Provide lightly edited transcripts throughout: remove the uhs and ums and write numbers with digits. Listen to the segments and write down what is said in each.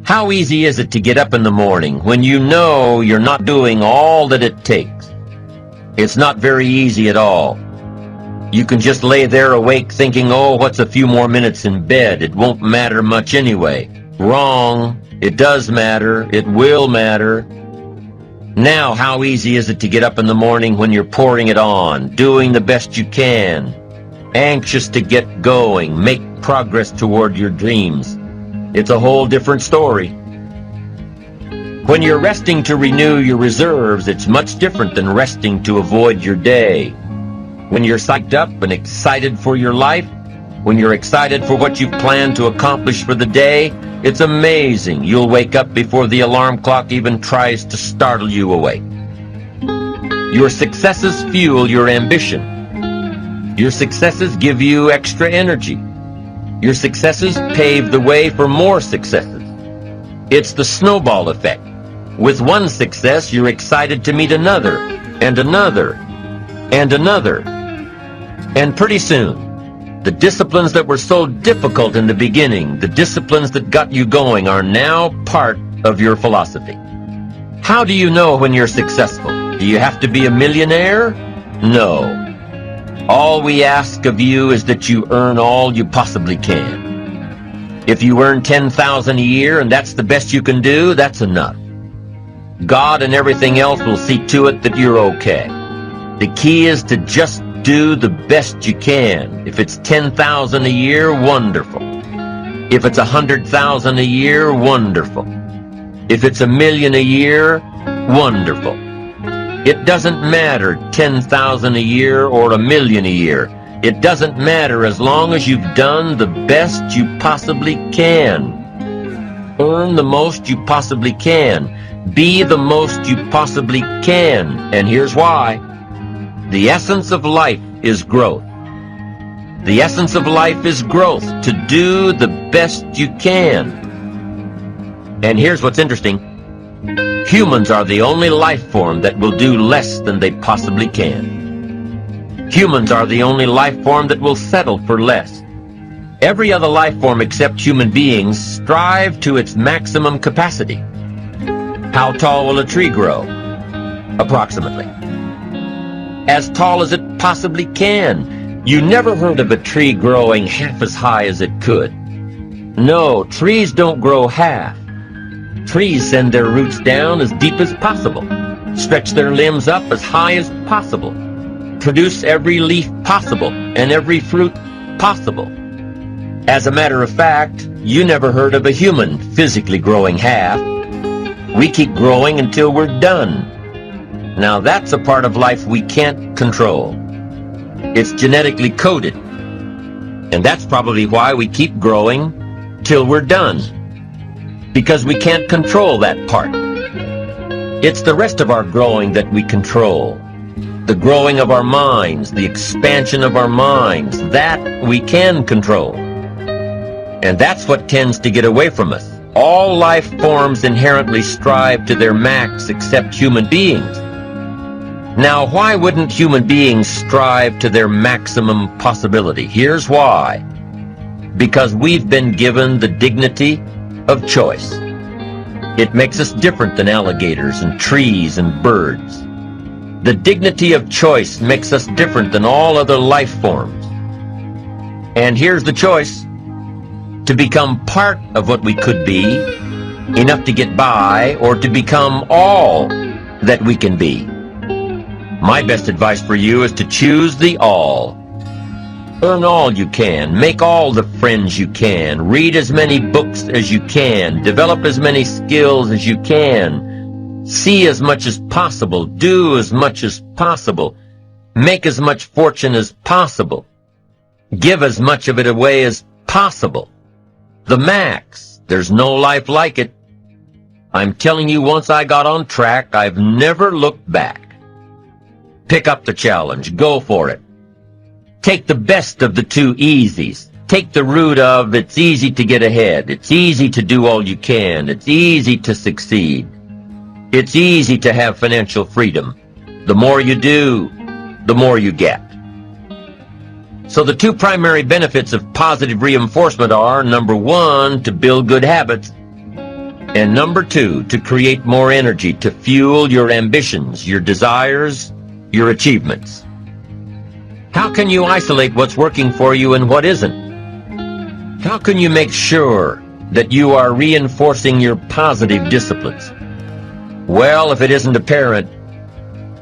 How easy is it to get up in the morning when you know you're not doing all that it takes? It's not very easy at all. You can just lay there awake thinking, oh, what's a few more minutes in bed? It won't matter much anyway. Wrong. It does matter. It will matter. Now, how easy is it to get up in the morning when you're pouring it on, doing the best you can, anxious to get going, make progress toward your dreams? It's a whole different story. When you're resting to renew your reserves, it's much different than resting to avoid your day. When you're psyched up and excited for your life, when you're excited for what you've planned to accomplish for the day, it's amazing. You'll wake up before the alarm clock even tries to startle you awake. Your successes fuel your ambition. Your successes give you extra energy. Your successes pave the way for more successes. It's the snowball effect. With one success, you're excited to meet another, and another, and another. And pretty soon, the disciplines that were so difficult in the beginning, the disciplines that got you going, are now part of your philosophy. How do you know when you're successful? Do you have to be a millionaire? No. All we ask of you is that you earn all you possibly can. If you earn $10,000 a year and that's the best you can do, that's enough. God and everything else will see to it that you're okay. The key is to just do the best you can. If it's $10,000 a year, wonderful. If it's $100,000 a year, wonderful. If it's $1 million a year, wonderful. It doesn't matter $10,000 a year or $1 million a year. It doesn't matter as long as you've done the best you possibly can. Earn the most you possibly can. Be the most you possibly can. And here's why. The essence of life is growth. The essence of life is growth, to do the best you can. And here's what's interesting. Humans are the only life form that will do less than they possibly can. Humans are the only life form that will settle for less. Every other life form except human beings strive to its maximum capacity. How tall will a tree grow? Approximately. As tall as it possibly can. You never heard of a tree growing half as high as it could. No, trees don't grow half. Trees send their roots down as deep as possible, stretch their limbs up as high as possible, produce every leaf possible and every fruit possible. As a matter of fact, you never heard of a human physically growing half. We keep growing until we're done. Now that's a part of life we can't control. It's genetically coded. And that's probably why we keep growing till we're done. Because we can't control that part. It's the rest of our growing that we control. The growing of our minds, the expansion of our minds, that we can control. And that's what tends to get away from us. All life forms inherently strive to their max except human beings. Now, why wouldn't human beings strive to their maximum possibility? Here's why. Because we've been given the dignity of choice. It makes us different than alligators and trees and birds. The dignity of choice makes us different than all other life forms. And here's the choice. To become part of what we could be, enough to get by, or to become all that we can be. My best advice for you is to choose the all. Earn all you can, make all the friends you can, read as many books as you can, develop as many skills as you can, see as much as possible, do as much as possible, make as much fortune as possible, give as much of it away as possible. The max. There's no life like it. I'm telling you, once I got on track, I've never looked back. Pick up the challenge. Go for it. Take the best of the two easies. Take the route of it's easy to get ahead. It's easy to do all you can. It's easy to succeed. It's easy to have financial freedom. The more you do, the more you get. So the two primary benefits of positive reinforcement are, number one, to build good habits, And number 2, to create more energy to fuel your ambitions, your desires, your achievements. How can you isolate what's working for you and what isn't? How can you make sure that you are reinforcing your positive disciplines? Well, if it isn't apparent,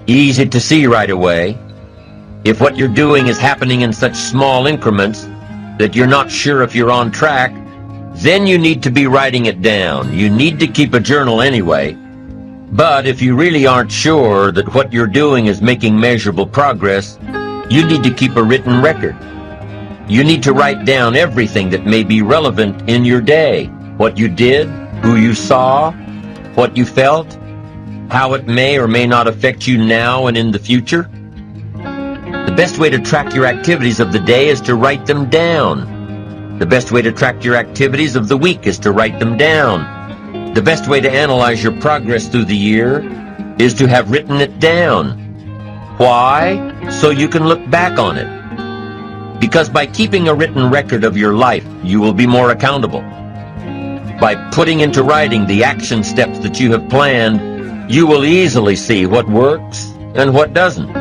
easy to see right away, if what you're doing is happening in such small increments that you're not sure if you're on track, then you need to be writing it down. You need to keep a journal anyway. But if you really aren't sure that what you're doing is making measurable progress, you need to keep a written record. You need to write down everything that may be relevant in your day. What you did, who you saw, what you felt, how it may or may not affect you now and in the future. The best way to track your activities of the day is to write them down. The best way to track your activities of the week is to write them down. The best way to analyze your progress through the year is to have written it down. Why? So you can look back on it. Because by keeping a written record of your life, you will be more accountable. By putting into writing the action steps that you have planned, you will easily see what works and what doesn't.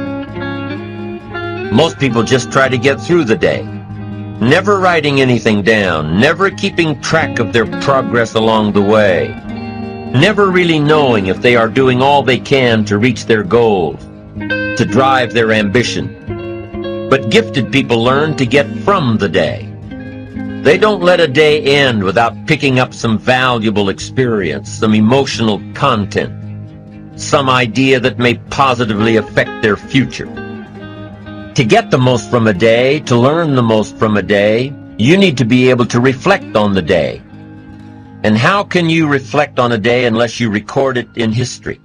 Most people just try to get through the day, never writing anything down, never keeping track of their progress along the way, never really knowing if they are doing all they can to reach their goals, to drive their ambition. But gifted people learn to get from the day. They don't let a day end without picking up some valuable experience, some emotional content, some idea that may positively affect their future. To get the most from a day, to learn the most from a day, you need to be able to reflect on the day. And how can you reflect on a day unless you record it in history?